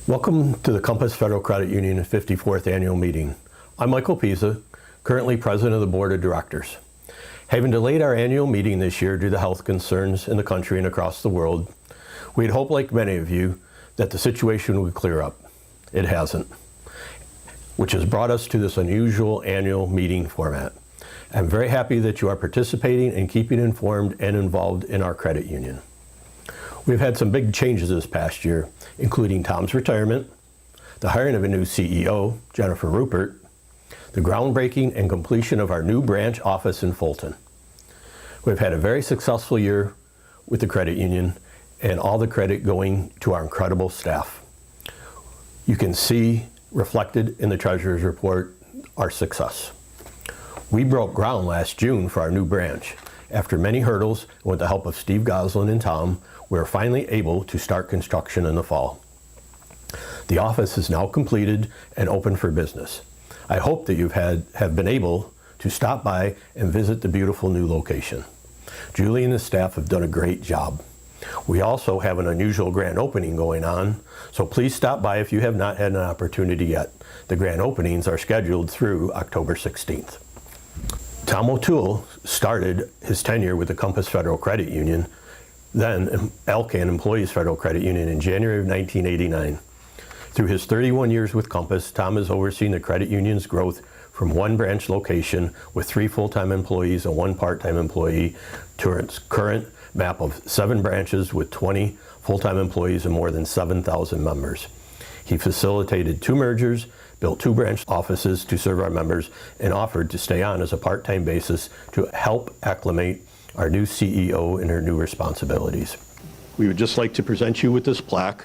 Welcome to the Compass Federal Credit Union 54th Annual Meeting. I'm Michael Pisa, currently President of the Board of Directors. Having delayed our annual meeting this year due to health concerns in the country and across the world, we had hoped, like many of you, that the situation would clear up. It hasn't, which has brought us to this unusual annual meeting format. I'm very happy that you are participating and keeping informed and involved in our credit union. We've had some big changes this past year, including Tom's retirement, the hiring of a new CEO, Jennifer Rupert, the groundbreaking and completion of our new branch office in Fulton. We've had a very successful year with the credit union, and all the credit going to our incredible staff. You can see reflected in the Treasurer's Report our success. We broke ground last June for our new branch. After many hurdles, and with the help of Steve Goslin and Tom, we were finally able to start construction in the fall. The office is now completed and open for business. I hope that you have been able to stop by and visit the beautiful new location. Julie and the staff have done a great job. We also have an unusual grand opening going on, so please stop by if you have not had an opportunity yet. The grand openings are scheduled through October 16th. Tom O'Toole started his tenure with the Compass Federal Credit Union, then Alcan Employees Federal Credit Union, in January of 1989. Through his 31 years with Compass, Tom has overseen the credit union's growth from one branch location with 3 full-time employees and 1 part-time employee to its current map of 7 branches with 20 full-time employees and more than 7,000 members. He facilitated 2 mergers, built 2 branch offices to serve our members, and offered to stay on as a part-time basis to help acclimate our new CEO in her new responsibilities. We would just like to present you with this plaque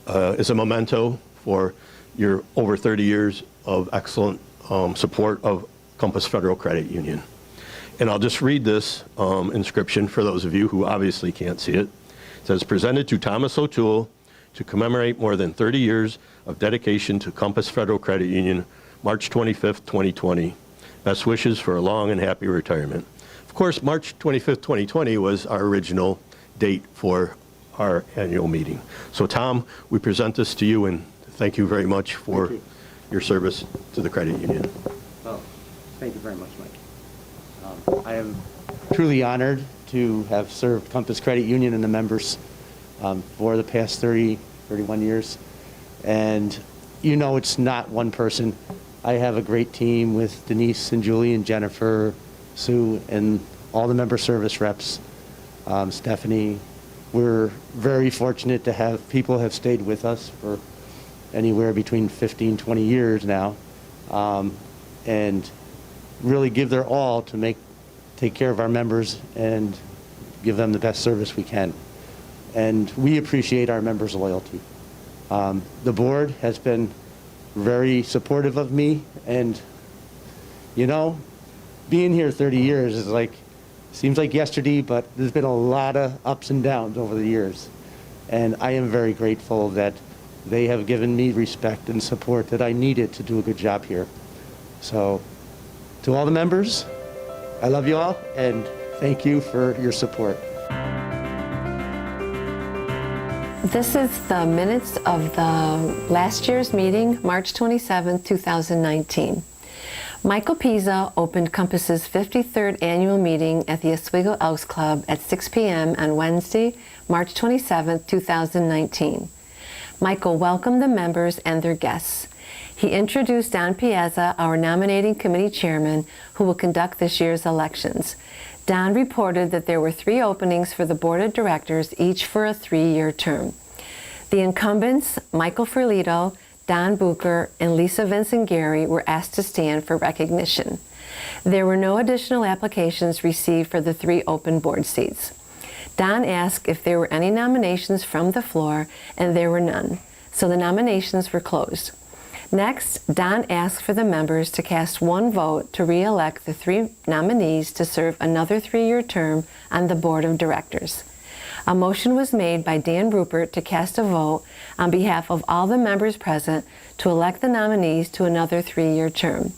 as a memento for your over 30 years of excellent support of Compass Federal Credit Union. And I'll just read this inscription for those of you who obviously can't see it. It says, "Presented to Thomas O'Toole to commemorate more than 30 years of dedication to Compass Federal Credit Union, March 25th, 2020. Best wishes for a long and happy retirement." Of course, March 25th, 2020 was our original date for our annual meeting. So Tom, we present this to you and thank you very much for your service to the credit union. Well, thank you very much, Mike. I am truly honored to have served Compass Credit Union and the members for the past 31 years. And you know it's not one person. I have a great team with Denise and Julie and Jennifer, Sue, and all the member service reps, Stephanie. We're very fortunate to have people have stayed with us for anywhere between 15, 20 years now, and really give their all to take care of our members and give them the best service we can. And we appreciate our members' loyalty. The board has been very supportive of me, and you know, being here 30 years is seems like yesterday, but there's been a lot of ups and downs over the years. And I am very grateful that they have given me respect and support that I needed to do a good job here. So to all the members, I love you all, and thank you for your support. This is the minutes of the last year's meeting, March 27, 2019. Michael Pisa opened Compass's 53rd annual meeting at the Oswego Elks Club at 6 p.m. on Wednesday, March 27, 2019. Michael welcomed the members and their guests. He introduced Don Piazza, our nominating committee chairman, who will conduct this year's elections. Don reported that there were 3 openings for the board of directors, each for a 3-year term. The incumbents, Michael Ferlito, Don Bucher, and Lisa Vincent-Gary, were asked to stand for recognition. There were no additional applications received for the 3 open board seats. Don asked if there were any nominations from the floor, and there were none, so the nominations were closed. Next, Don asked for the members to cast 1 vote to re-elect the 3 nominees to serve another 3-year term on the board of directors. A motion was made by Dan Rupert to cast a vote on behalf of all the members present to elect the nominees to another 3-year term.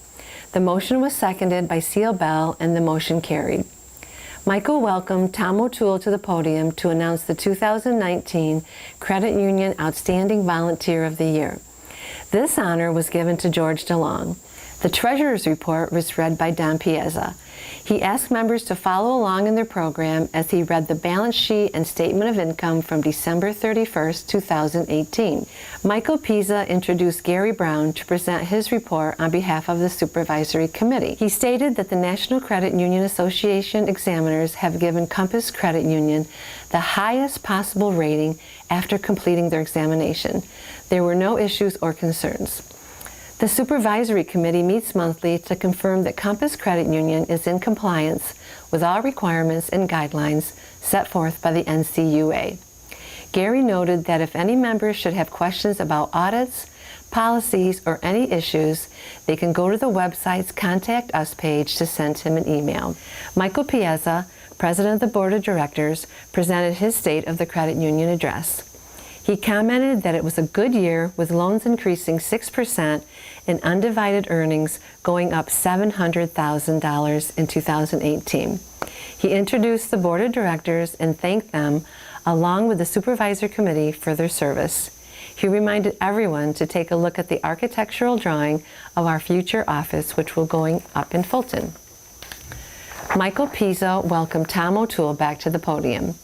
The motion was seconded by Seal Bell, and the motion carried. Michael welcomed Tom O'Toole to the podium to announce the 2019 Credit Union Outstanding Volunteer of the Year. This honor was given to George DeLong. The Treasurer's Report was read by Don Piazza. He asked members to follow along in their program as he read the balance sheet and statement of income from December 31st, 2018. Michael Pisa introduced Gary Brown to present his report on behalf of the Supervisory Committee. He stated that the National Credit Union Association examiners have given Compass Credit Union the highest possible rating after completing their examination. There were no issues or concerns. The Supervisory Committee meets monthly to confirm that Compass Credit Union is in compliance with all requirements and guidelines set forth by the NCUA. Gary noted that if any members should have questions about audits, policies, or any issues, they can go to the website's Contact Us page to send him an email. Michael Piazza, President of the Board of Directors, presented his State of the Credit Union address. He commented that it was a good year with loans increasing 6% and undivided earnings going up $700,000 in 2018. He introduced the Board of Directors and thanked them, along with the Supervisor Committee, for their service. He reminded everyone to take a look at the architectural drawing of our future office, which will going up in Fulton. Michael Pisa welcomed Tom O'Toole back to the podium.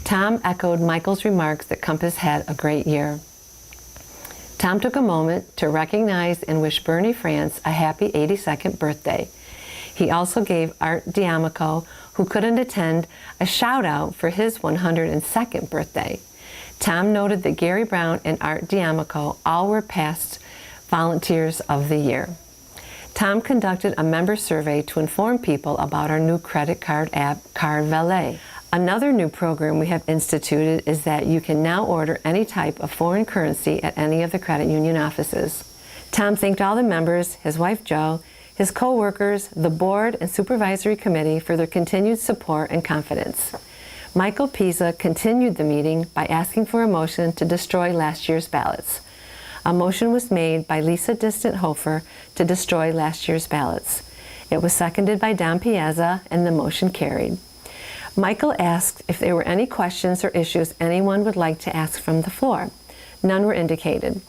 Tom echoed Michael's remarks that Compass had a great year. Tom took a moment to recognize and wish Bernie France a happy 82nd birthday. He also gave Art D'Amico, who couldn't attend, a shout out for his 102nd birthday. Tom noted that Gary Brown and Art D'Amico all were past volunteers of the year. Tom conducted a member survey to inform people about our new credit card app, Card Valet. Another new program we have instituted is that you can now order any type of foreign currency at any of the credit union offices. Tom thanked all the members, his wife Jo, his co-workers, the board and supervisory committee for their continued support and confidence. Michael Pisa continued the meeting by asking for a motion to destroy last year's ballots. A motion was made by Lisa Distant-Hofer to destroy last year's ballots. It was seconded by Don Piazza, and the motion carried. Michael asked if there were any questions or issues anyone would like to ask from the floor. None were indicated.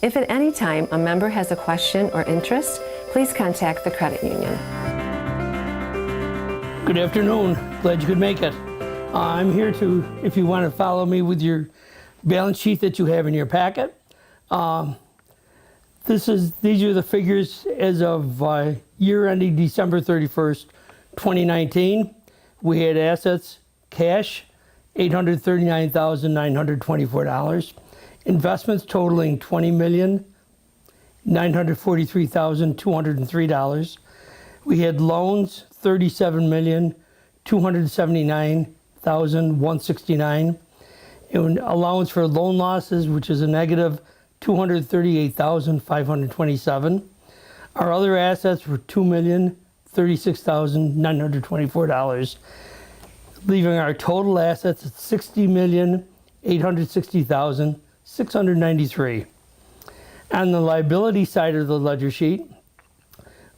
If at any time a member has a question or interest, please contact the credit union. Good afternoon. Glad you could make it. I'm here to, if you want to follow me with your balance sheet that you have in your packet. These are the figures as of year ending December 31st, 2019. We had assets, cash, $839,924. Investments totaling $20,943,203. We had loans, $37,279,169. And allowance for loan losses, which is a negative $238,527. Our other assets were $2,036,924, leaving our total assets at $60,860,693. On the liability side of the ledger sheet,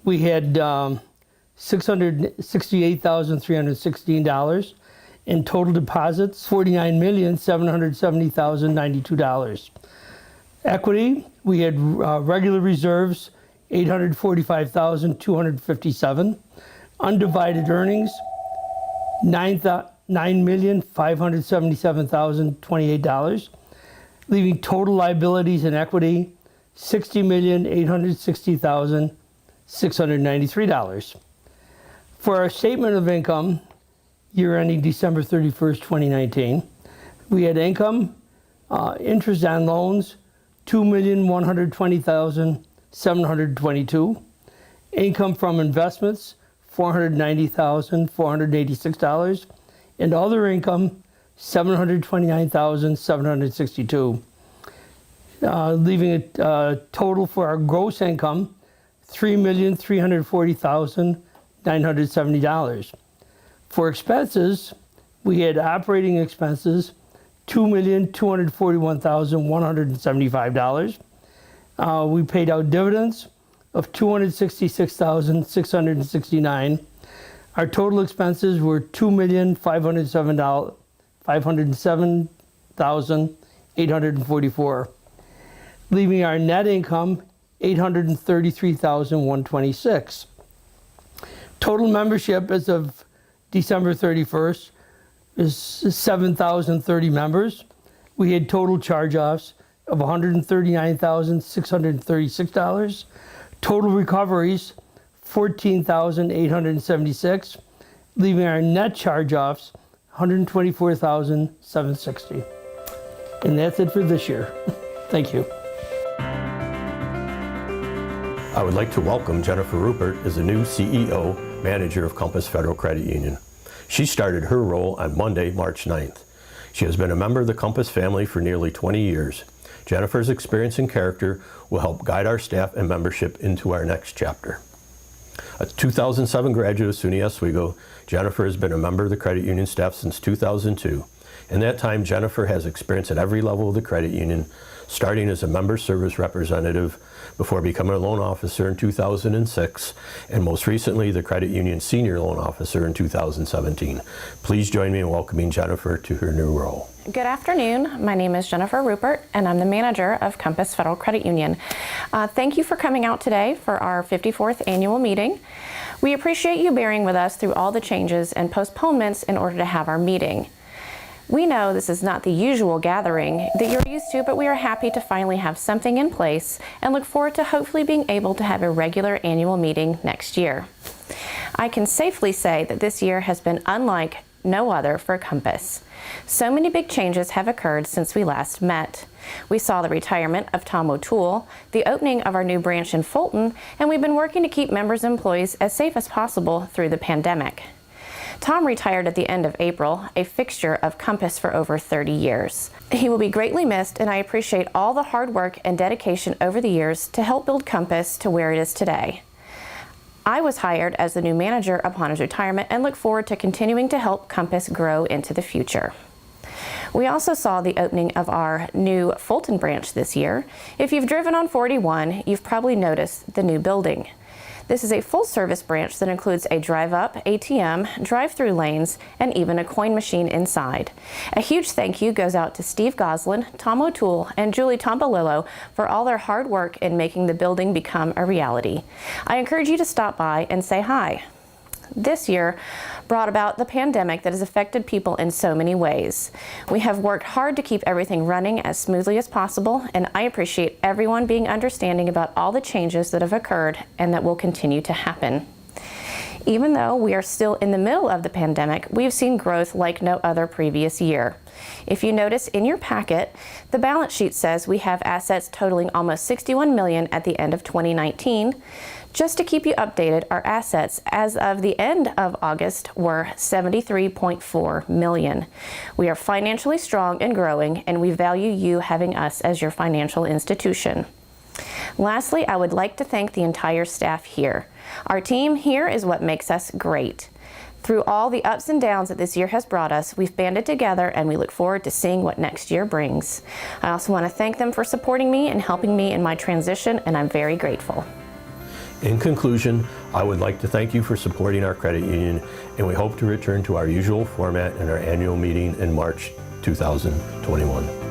we had $668,316 in total deposits, $49,770,092. Equity, we had regular reserves, $845,257. Undivided earnings, $9,577,028, leaving total liabilities and equity $60,860,693. For our statement of income, year ending December 31st, 2019, we had income, interest on loans, $2,120,722. Income from investments, $490,486. And other income, $729,762. Leaving a total for our gross income, $3,340,970. For expenses, we had operating expenses, $2,241,175. We paid out dividends of $266,669. Our total expenses were $2,507,844, leaving our net income $833,126. Total membership as of December 31st is 7,030 members. We had total charge-offs of $139,636. Total recoveries, 14,876, leaving our net charge-offs $124,760. And that's it for this year. Thank you. I would like to welcome Jennifer Rupert as the new CEO manager of Compass Federal Credit Union. She started her role on Monday, March 9th. She has been a member of the Compass family for nearly 20 years. Jennifer's experience and character will help guide our staff and membership into our next chapter. A 2007 graduate of SUNY Oswego, Jennifer has been a member of the credit union staff since 2002. In that time, Jennifer has experience at every level of the credit union, starting as a member service representative before becoming a loan officer in 2006, and most recently the credit union senior loan officer in 2017. Please join me in welcoming Jennifer to her new role. Good afternoon. My name is Jennifer Rupert, and I'm the manager of Compass Federal Credit Union. Thank you for coming out today for our 54th annual meeting. We appreciate you bearing with us through all the changes and postponements in order to have our meeting. We know this is not the usual gathering that you're used to, but we are happy to finally have something in place and look forward to hopefully being able to have a regular annual meeting next year. I can safely say that this year has been unlike no other for Compass. So many big changes have occurred since we last met. We saw the retirement of Tom O'Toole, the opening of our new branch in Fulton, and we've been working to keep members and employees as safe as possible through the pandemic. Tom retired at the end of April, a fixture of Compass for over 30 years. He will be greatly missed, and I appreciate all the hard work and dedication over the years to help build Compass to where it is today. I was hired as the new manager upon his retirement and look forward to continuing to help Compass grow into the future. We also saw the opening of our new Fulton branch this year. If you've driven on 41, you've probably noticed the new building. This is a full-service branch that includes a drive-up, ATM, drive-through lanes, and even a coin machine inside. A huge thank you goes out to Steve Goslin, Tom O'Toole, and Julie Tombolillo for all their hard work in making the building become a reality. I encourage you to stop by and say hi. This year brought about the pandemic that has affected people in so many ways. We have worked hard to keep everything running as smoothly as possible, and I appreciate everyone being understanding about all the changes that have occurred and that will continue to happen. Even though we are still in the middle of the pandemic, we've seen growth like no other previous year. If you notice in your packet, the balance sheet says we have assets totaling almost $61 million at the end of 2019. Just to keep you updated, our assets as of the end of August were $73.4 million. We are financially strong and growing, and we value you having us as your financial institution. Lastly, I would like to thank the entire staff here. Our team here is what makes us great. Through all the ups and downs that this year has brought us, we've banded together, and we look forward to seeing what next year brings. I also want to thank them for supporting me and helping me in my transition, and I'm very grateful. In conclusion, I would like to thank you for supporting our credit union, and we hope to return to our usual format in our annual meeting in March 2021.